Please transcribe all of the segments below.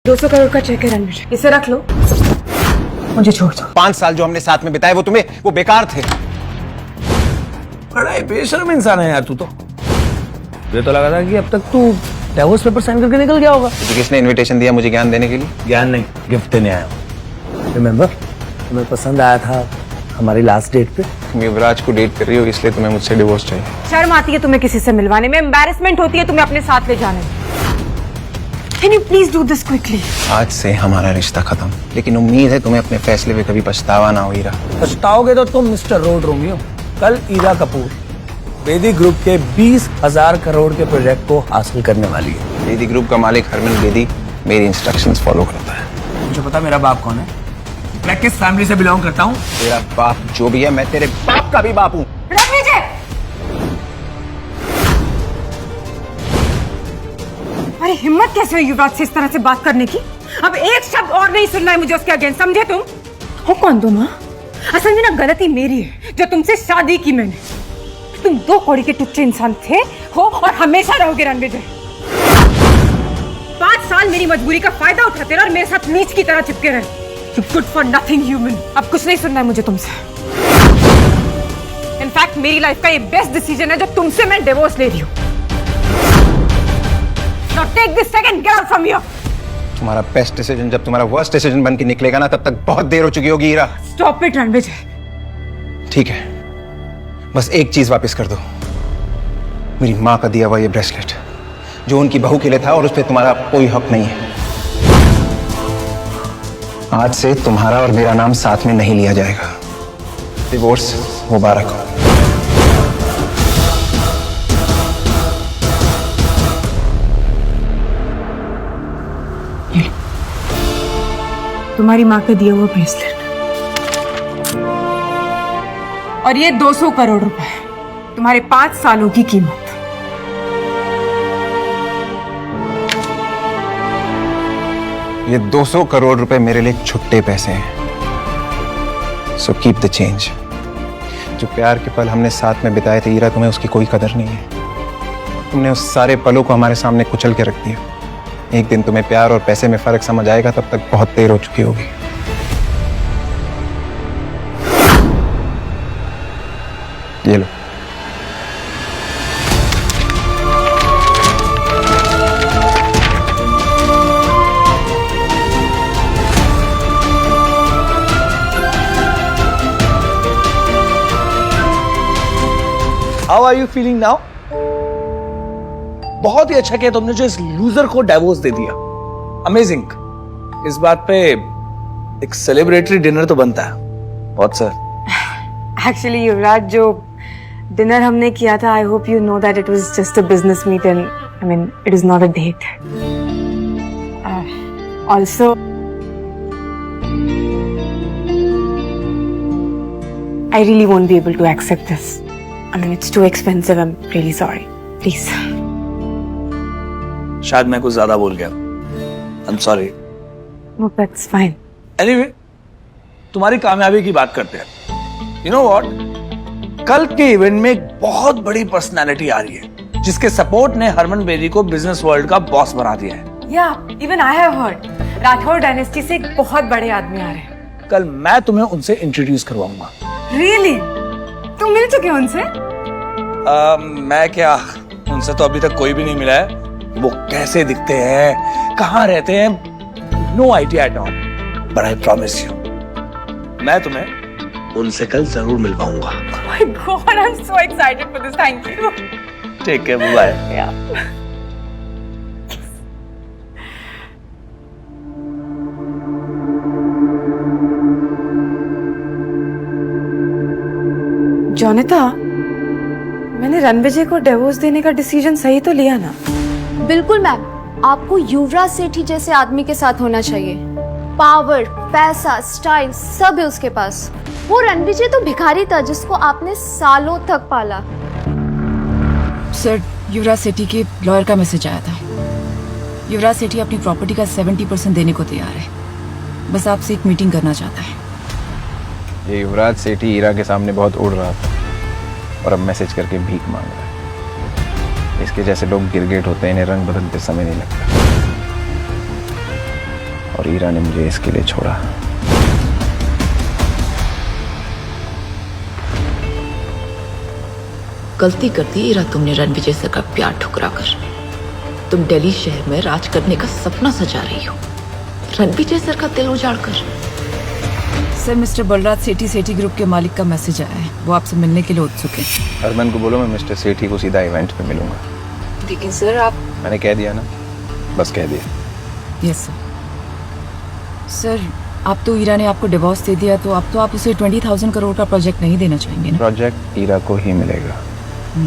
200 करोड़ का चेक है रणवीर, इसे रख लो, मुझे छोड़ दो। 5 साल जो हमने साथ में बिताए वो बेकार थे। बड़ा ही बेशर्म इंसान है यार तू तो। मुझे तो लगा था कि अब तक तू डिवोर्स पेपर साइन करके निकल गया होगा। तुझे किसने इनविटेशन दिया मुझे ज्ञान देने के लिए? ज्ञान नहीं, गिफ्ट देने आया हूँ। रिमेम्बर तुम्हें पसंद आया था हमारी लास्ट डेट पे? तुम युवराज को डेट कर रही हो इसलिए तुम्हें मुझसे डिवोर्स चाहिए। शर्म आती है तुम्हें किसी से मिलवाने में, एम्बैरेसमेंट होती है तुम्हें अपने साथ ले जाने में। Can you please do this quickly? आज से हमारा रिश्ता खत्म, लेकिन उम्मीद है तुम्हें अपने फैसले पे कभी पछतावा ना हो हीरा। पछताओगे तो तुम मिस्टर रोड रोमियो। कल ईरा कपूर बेदी ग्रुप के 20,000 करोड़ के प्रोजेक्ट को हासिल करने वाली है। बेदी ग्रुप का मालिक हरमन बेदी मेरी इंस्ट्रक्शंस फॉलो करता है। मुझे पता मेरा बाप कौन है, मैं किस फैमिली से बिलोंग करता हूँ। तेरा बाप जो भी है, मैं तेरे बाप का भी बाप हूँ। अरे हिम्मत कैसे हुई युवराज से इस तरह से बात करने की? अब एक शब्द और नहीं सुनना है मुझे उसके अगेंस्ट, समझे तुम? हो कौन तुम? असल में ना गलती मेरी है जो तुमसे शादी की मैंने। तुम 2 कौड़ी के टुच्चे इंसान थे हो और हमेशा रहोगे रणविजय। 5 साल मेरी मजबूरी का फायदा उठाते रहे और मेरे साथ नीच की तरह चिपके रहे। You good for nothing human। अब कुछ नहीं सुनना है मुझे तुमसे। इनफैक्ट मेरी लाइफ का ये बेस्ट डिसीजन है जो तुमसे मैं डिवोर्स ले रही हूँ। Now take this second, get out from here। तुम्हारा बेस्ट डिसीजन जब तुम्हारा वर्स्ट डिसीजन बन के निकलेगा ना, तब तक बहुत देर हो चुकी होगी हीरा। Stop it Ranvijay. ठीक है, बस एक चीज वापस कर दो, मेरी माँ का दिया हुआ ये ब्रेसलेट जो उनकी बहू के लिए था और उस पर तुम्हारा कोई हक नहीं है। आज से तुम्हारा और मेरा नाम साथ में नहीं लिया जाएगा। डिवोर्स मुबारक हो। तुम्हारी माँ का दिया हुआ ब्रेसलेट और ये 200 करोड़ रुपए, तुम्हारे 5 सालों की कीमत। ये 200 करोड़ रुपए मेरे लिए छुट्टे पैसे हैं। So keep the change. जो प्यार के पल हमने साथ में बिताए थे हीरा, तुम्हें उसकी कोई कदर नहीं है। तुमने उस सारे पलों को हमारे सामने कुचल के रख दिया। एक दिन तुम्हें प्यार और पैसे में फर्क समझ आएगा, तब तक बहुत देर हो चुकी होगी। ये लो। How are you feeling now? बहुत ही अच्छा किया तुमने जो इस लूजर को डिवोर्स दे दिया। अमेजिंग। इस बात पे एक सेलिब्रेटरी डिनर तो बनता है। बहुत सर। एक्चुअली युवराज, जो डिनर हमने किया था, I hope you know that it was just a business meet and I mean it is not a date. Also I really won't be able to accept this. I mean, it's too expensive. I'm really sorry. Please. शायद मैं कुछ ज्यादा बोल गया। I'm sorry. No, that's fine. Anyway, तुम्हारी कामयाबी की बात करते हैं। You know what? कल के इवेंट में एक बहुत बड़ी पर्सनालिटी आ रही है जिसके सपोर्ट ने हरमन बेदी को बिजनेस वर्ल्ड का बॉस बना दिया है। Yeah, even I have heard. Rathore dynasty से एक बहुत बड़े आदमी आ रहे हैं। कल मैं तुम्हें उनसे इंट्रोड्यूस करवाऊंगा। Really? तुम मिल चुके हो उनसे? मैं क्या, उनसे तो अभी तक कोई भी नहीं मिला है। वो कैसे दिखते हैं, कहाँ रहते हैं, no idea at all. But I promise you, मैं तुम्हें उनसे कल जरूर मिलवाऊंगा। Oh my God, I'm so excited for this. Thank you. Take care, bye. Yeah. Jonita, मैंने रणविजय को डिवोर्स देने का डिसीजन सही तो लिया ना? बिल्कुल मैम, आपको युवराज सेठी जैसे आदमी के साथ होना चाहिए। पावर, पैसा, स्टाइल सब है उसके पास। वो रणविजय तो भिखारी था जिसको आपने सालों तक पाला। सर, युवराज सेठी के लॉयर का मैसेज आया था। युवराज सेठी अपनी प्रॉपर्टी का 70% देने को तैयार है। बस आपसे एक मीटिंग करना चाहता है। ये युवराज सेठी हीरा के सामने बहुत उड़ रहा था और अब मैसेज करके भीख मांग रहा है। इसके जैसे लोग गिरगिट होते हैं, इन्हें रंग बदलते समय नहीं लगता। और ईरा ने मुझे इसके लिए छोड़ा। गलती करती ईरा तुमने रणविजय सर का प्यार ठुकरा कर। तुम दिल्ली शहर में राज करने का सपना सजा रही हो, रणविजय सर का दिल उजाड़ कर। सर, मिस्टर बलराज सेठी ग्रुप के मालिक का मैसेज आया है, वो आपसे मिलने के लिए उत्सुक है। हरमन को बोलो मैं मिस्टर सेठी को सीधा इवेंट पे मिलूंगा। लेकिन सर आप। मैंने कह दिया ना, बस कह दिया। Yes sir. आप तो ईरा ने आपको डिवोर्स दे दिया, तो अब तो आप उसे 20,000 करोड़ का प्रोजेक्ट नहीं देना चाहेंगे ना? प्रोजेक्ट ईरा को ही मिलेगा।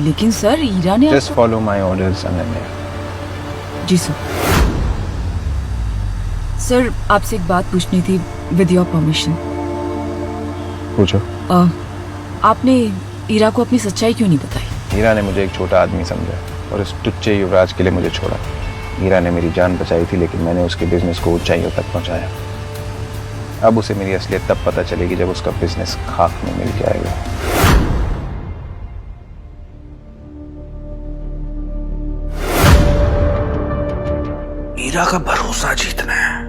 लेकिन सर ईरा ने just follow my orders Ananya. जी सर। सर, आपसे एक बात पूछनी थी, विद योर परमिशन। पूछो। आपने ईरा को अपनी सच्चाई क्यों नहीं बताई? ईरा ने मुझे एक छोटा आदमी समझा और इस टुच्चे युवराज के लिए मुझे छोड़ा। ईरा ने मेरी जान बचाई थी, लेकिन मैंने उसके बिजनेस को ऊंचाइयों तक पहुंचाया। अब उसे मेरी असलियत तब पता चलेगी जब उसका बिजनेस खाक में मिल जाएगा। ईरा का भरोसा जीतना है।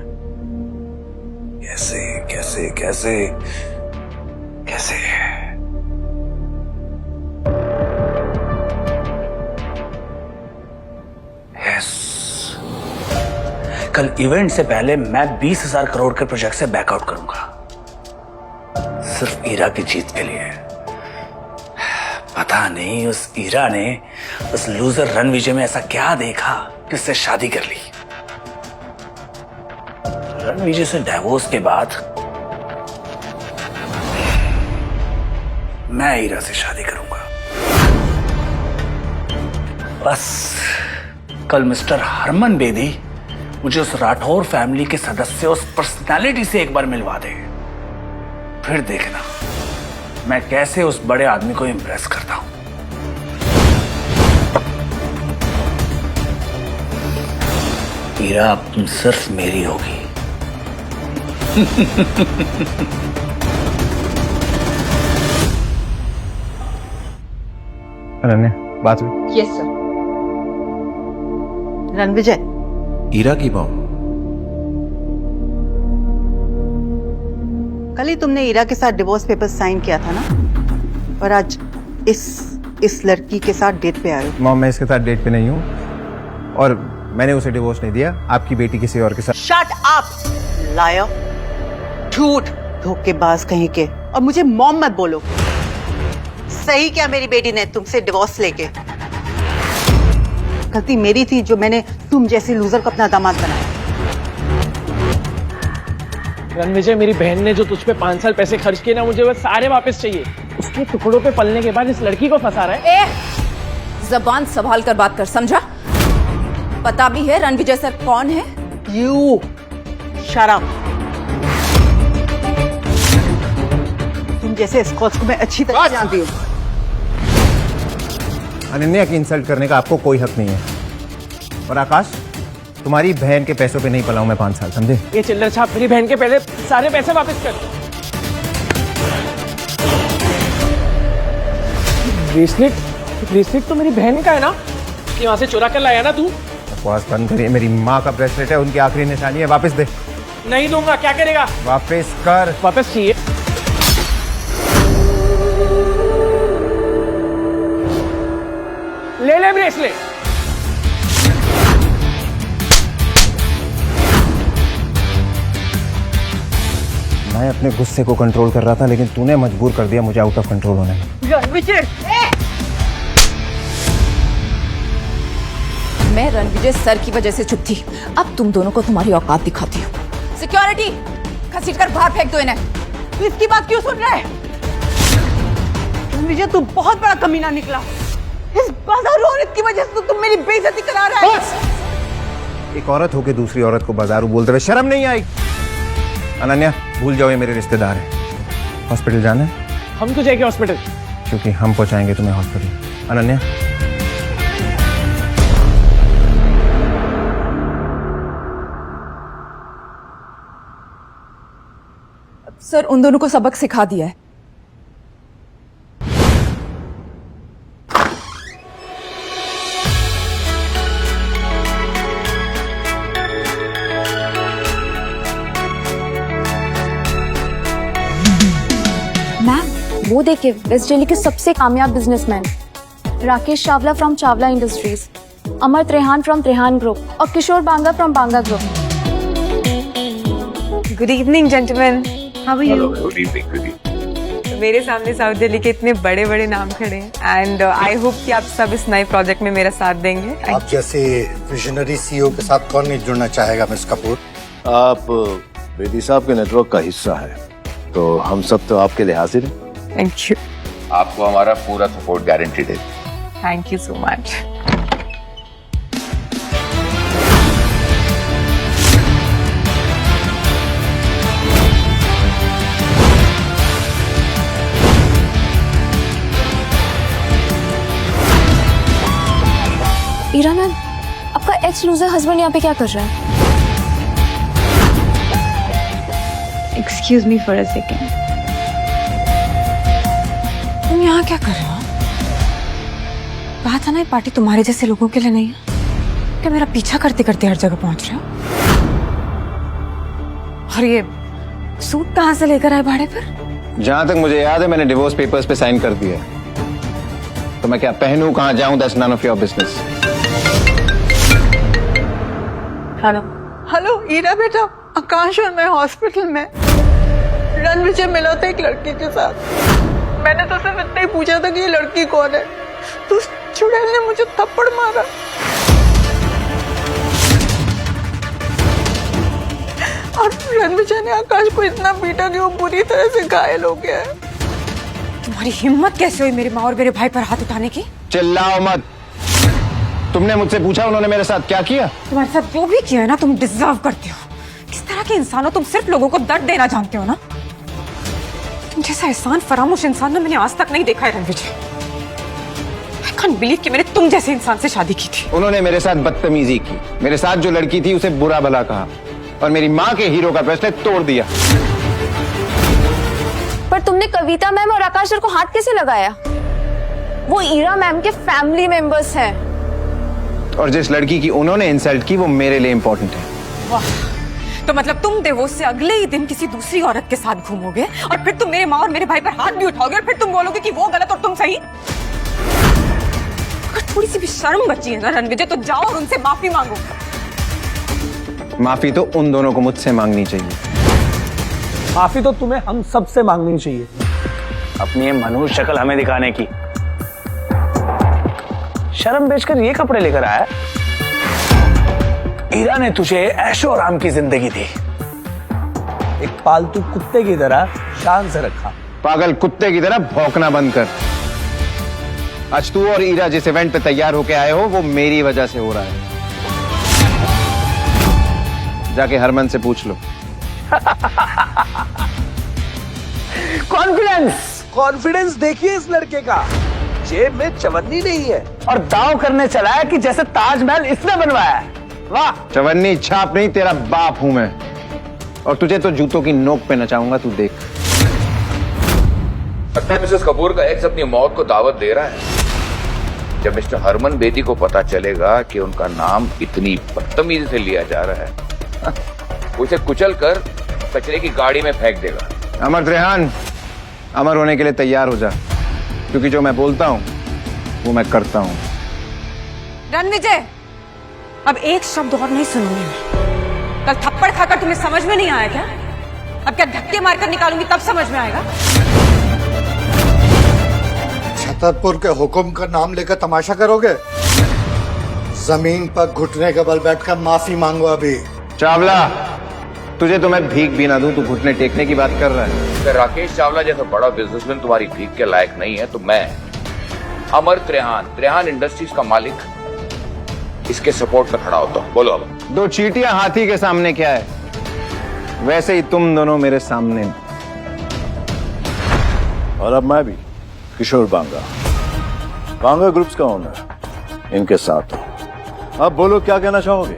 कैसे कैसे कैसे कैसे? यस, कल इवेंट से पहले मैं 20,000 करोड़ के प्रोजेक्ट से बैकआउट करूंगा, सिर्फ ईरा की जीत के लिए। पता नहीं उस ईरा ने उस लूजर रणविजय में ऐसा क्या देखा कि उससे शादी कर ली। रणविजय से डिवोर्स के बाद मैं ईरा से शादी करूंगा। बस कल मिस्टर हरमन बेदी मुझे उस राठौर फैमिली के सदस्य, उस पर्सनालिटी से एक बार मिलवा दे, फिर देखना मैं कैसे उस बड़े आदमी को इंप्रेस करता हूं। ईरा अब तुम सिर्फ मेरी होगी। अनन्या, बात हुई? Yes sir. रणविजय, ईरा की बहू। कल ही तुमने ईरा के साथ डिवोर्स पेपर साइन किया था ना, और आज इस लड़की के साथ डेट पे आए हो। मॉम, मैं इसके साथ डेट पे नहीं हूँ और मैंने उसे डिवोर्स नहीं दिया। आपकी बेटी किसी और के साथ। शट अप लायर, झूठ, धोखेबाज कहीं के। और मुझे मॉम मत बोलो। सही क्या मेरी बेटी ने तुमसे डिवोर्स लेके? गलती मेरी थी जो मैंने तुम जैसी लूजर को अपना दामाद बनाया। रणविजय, मेरी बहन ने जो तुझ पे 5 साल पैसे खर्च किए ना, मुझे वो सारे वापस चाहिए। उसके टुकड़ों पे पलने के बाद इस लड़की को फंसा रहा है। जबान संभाल कर बात कर, समझा? पता भी है रणविजय सर कौन है? You shut up. तुम जैसे स्कॉट्स को मैं अच्छी तरह जानती हूँ। अनन्या की इंसल्ट करने का आपको कोई हक नहीं है। और आकाश, तुम्हारी बहन के पैसों पे नहीं पला हूं मैं 5 साल, समझे? ये चिल्लर छाप मेरी बहन के पहले सारे पैसे वापस कर। ब्रेसलेट तो मेरी बहन का है ना, कि वहां से चुरा कर लाया ना तू? बकवास बंद करिए। मेरी माँ का ब्रेसलेट है, उनकी आखिरी निशानी है। वापस दे। नहीं दूंगा। क्या करेगा? वापस कर। वापस चाहिए। ले ब्रेसलेट। मैं अपने गुस्से को कंट्रोल कर रहा था, लेकिन तूने मजबूर कर दिया मुझे आउट ऑफ कंट्रोल होने में। मैं रणविजय सर की वजह से चुप थी, अब तुम दोनों को तुम्हारी औकात दिखाती हूँ। सिक्योरिटी, घसीट कर बाहर फेंक दो इन्हें। तू इसकी बात क्यों सुन रहा है? रणविजय, तू बहुत बड़ा कमीना निकला। इस बाजारू औरत की वजह से तो तुम मेरी बेइज्जती करा रहा है। एक औरत होके दूसरी औरत को बाजारू बोलते हुए शर्म नहीं आई? अनन्या, भूल जाओ, ये मेरे रिश्तेदार हैं। हॉस्पिटल जाना है? हम तो जाएंगे हॉस्पिटल। क्योंकि हम पहुंचाएंगे तुम्हें हॉस्पिटल। अनन्या, सर, उन दोनों को सबक सिखा दिया है। वो देखिए वेस्ट दिल्ली के सबसे कामयाब businessman Rakesh Chawla from Chawla Industries, Amar Trehan from Trehan Group और Kishore Banga from Banga Group. Good evening gentleman, how are you? Good evening. मेरे सामने साउथ दिल्ली के इतने बड़े बड़े नाम खड़े हैं एंड आई होप कि आप सब इस नए प्रोजेक्ट में मेरा साथ देंगे। आप जैसे विजनरी सीईओ के साथ कौन नहीं जुड़ना चाहेगा मिस कपूर? आप बेदी साहब के नेटवर्क का हिस्सा है, तो हम सब तो आपके लिए हाजिर हैं। थैंक यू, आपको हमारा पूरा सपोर्ट गारंटीड है। Thank you so much. Ira ma'am, आपका एक्स लूजर हस्बैंड यहाँ पे क्या कर रहा है? Excuse me for a second, तुम यहाँ क्या कर रहे हो? कहा था ना ये पार्टी तुम्हारे जैसे लोगों के लिए नहीं है। क्या मेरा पीछा करते करते हर जगह पहुंच रहे हो? और ये सूट कहाँ से लेकर आए भाड़े पर? जहां तक मुझे याद है मैंने डिवोर्स पेपर्स पे साइन कर दिया है। तो मैं क्या पहनूं, कहां जाऊं, that's none of your business. Hello hello Ira बेटा, आकाश और मैं हॉस्पिटल में। रणविजय मिला था एक लड़की के साथ। मैंने तो सिर्फ इतना ही पूछा था कि ये लड़की कौन है, तो उस चुड़ैल ने मुझे थप्पड़ मारा। और रणविजय ने आकाश को इतना पीटा कि वो बुरी तरह से घायल हो गया है। तुम्हारी हिम्मत कैसे हुई मेरी माँ और मेरे भाई पर हाथ उठाने की? चिल्लाओ मत। तुमने मुझसे पूछा उन्होंने मेरे साथ क्या किया? तुम्हारे साथ जो भी किया है ना, तुम डिजर्व करते हो। किस तरह के इंसान हो तुम? सिर्फ लोगों को दर्द देना जानते हो ना। तुम जैसा एहसान फरामोश इंसान ना मैंने आज तक नहीं देखा है रणविजय। I can't believe कि मैंने तुम जैसे इंसान से शादी की थी। उन्होंने मेरे साथ बदतमीजी की, मेरे साथ जो लड़की थी उसे बुरा भला कहा और मेरी माँ के हीरो का ब्रेसलेट तोड़ दिया। पर तुमने कविता मैम और आकाश सर को हाथ कैसे लगाया? वो ईरा मैम के फैमिली मेंबर्स हैं। और जिस लड़की की उन्होंने इंसल्ट की वो मेरे लिए इंपॉर्टेंट है। वाह, तो मतलब तुम डिवोर्स से अगले ही दिन किसी दूसरी औरत के साथ घूमोगे और फिर तुम मेरे माँ और मेरे भाई पर हाथ भी उठाओगे और फिर तुम बोलोगे कि वो गलत और तुम सही? अगर थोड़ी सी भी शर्म बची है ना रणविजय, तो जाओ और उनसे माफी मांगो। माफी तो उन दोनों को मुझसे मांगनी चाहिए। माफी तो तुम्हें हम सबसे मांगनी चाहिए। अपनी ये मनहूस शक्ल हमें दिखाने की। शर्म बेचकर ये कपड़े लेकर आया। ईरा ने तुझे ऐशो आराम की जिंदगी दी, एक पालतू कुत्ते की तरह शान से रखा। पागल कुत्ते की तरह भौंकना बंद कर। आज तू और ईरा जिस इवेंट पे तैयार होके आए हो वो मेरी वजह से हो रहा है। जाके हरमन से पूछ लो। कॉन्फिडेंस देखिए इस लड़के का। जेब में चवन्नी नहीं है और दांव करने चला है कि जैसे ताजमहल इसने बनवाया है। वाह! चवन्नी छाप नहीं, तेरा बाप हूं मैं। और तुझे तो जूतों की नोक पे नचाऊंगा, तू देख। लगता है मिसेस कपूर का एक्स अपनी मौत को दावत दे रहा है। जब मिस्टर हरमन बेदी को पता चलेगा कि उनका नाम इतनी बदतमीजी से लिया जा रहा है, उसे कुचल कर कचरे की गाड़ी में फेंक देगा। अमर त्रेहान, अमर होने के लिए तैयार हो जा, क्योंकि जो मैं बोलता हूं वो मैं करता हूं। रणविजय, अब एक शब्द और नहीं सुनूंगी मैं। कल थप्पड़ खाकर तुम्हें समझ में नहीं आया क्या? अब क्या धक्के मारकर निकालूंगी तब समझ में आएगा? छतरपुर के हुक्म का नाम लेकर तमाशा करोगे? जमीन पर घुटने के बल बैठकर माफी मांगो अभी। चावला, तुझे तो मैं भीख भी ना दूं, तू घुटने टेकने की बात कर रहा है। अगर राकेश चावला जैसा बड़ा बिजनेसमैन तुम्हारी भीख के लायक नहीं है तो मैं अमर त्रेहान इंडस्ट्रीज का मालिक इसके सपोर्ट में खड़ा होता हूं। बोलो अब। दो चींटियां हाथी के सामने क्या है, वैसे ही तुम दोनों मेरे सामने। और अब मैं भी किशोर बांगा ग्रुप्स का ओनर इनके साथ हूं। अब बोलो क्या कहना चाहोगे?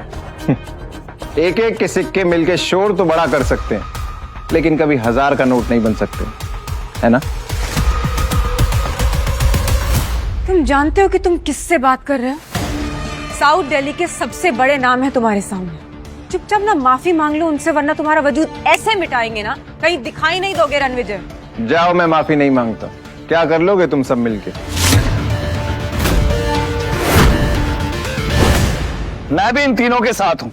एक एक के सिक्के मिलके शोर तो बड़ा कर सकते हैं, लेकिन कभी 1000 का नोट नहीं बन सकते, है ना? तुम जानते हो कि तुम किससे बात कर रहे हो? साउथ दिल्ली के सबसे बड़े नाम है तुम्हारे सामने। चुपचाप ना माफी मांग लो उनसे, वरना तुम्हारा वजूद ऐसे मिटाएंगे ना, कहीं दिखाई नहीं दोगे रणविजय। जाओ, मैं माफी नहीं मांगता। क्या कर लोगे तुम सब मिलके? मैं भी इन तीनों के साथ हूं।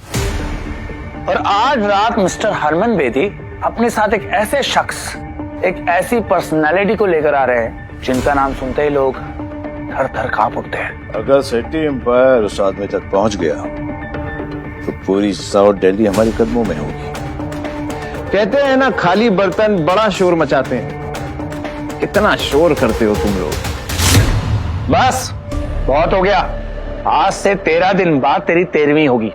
और आज रात मिस्टर हरमन बेदी अपने साथ एक ऐसे शख्स, एक ऐसी पर्सनालिटी को लेकर आ रहे हैं जिनका नाम सुनते ही लोग थर थर कांप उठते हैं। अगर सिटी एम्पायर उस आदमी तक पहुंच गया तो पूरी साउथ दिल्ली हमारे कदमों में होगी। कहते हैं ना, खाली बर्तन बड़ा शोर मचाते हैं। कितना शोर करते हो तुम लोग। बस बहुत हो गया। आज से 13 दिन बाद तेरी 13वीं होगी।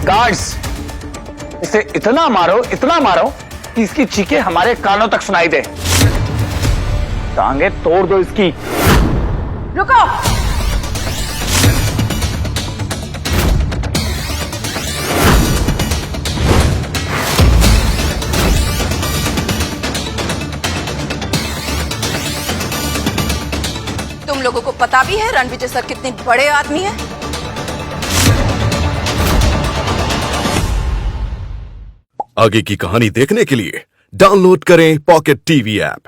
गार्ड्स, इसे इतना मारो कि इसकी चीखें हमारे कानों तक सुनाई दे। टांगे तोड़ दो इसकी। रुको। तुम लोगों को पता भी है रणविजय सर कितने बड़े आदमी हैं? आगे की कहानी देखने के लिए डाउनलोड करें पॉकेट टीवी ऐप।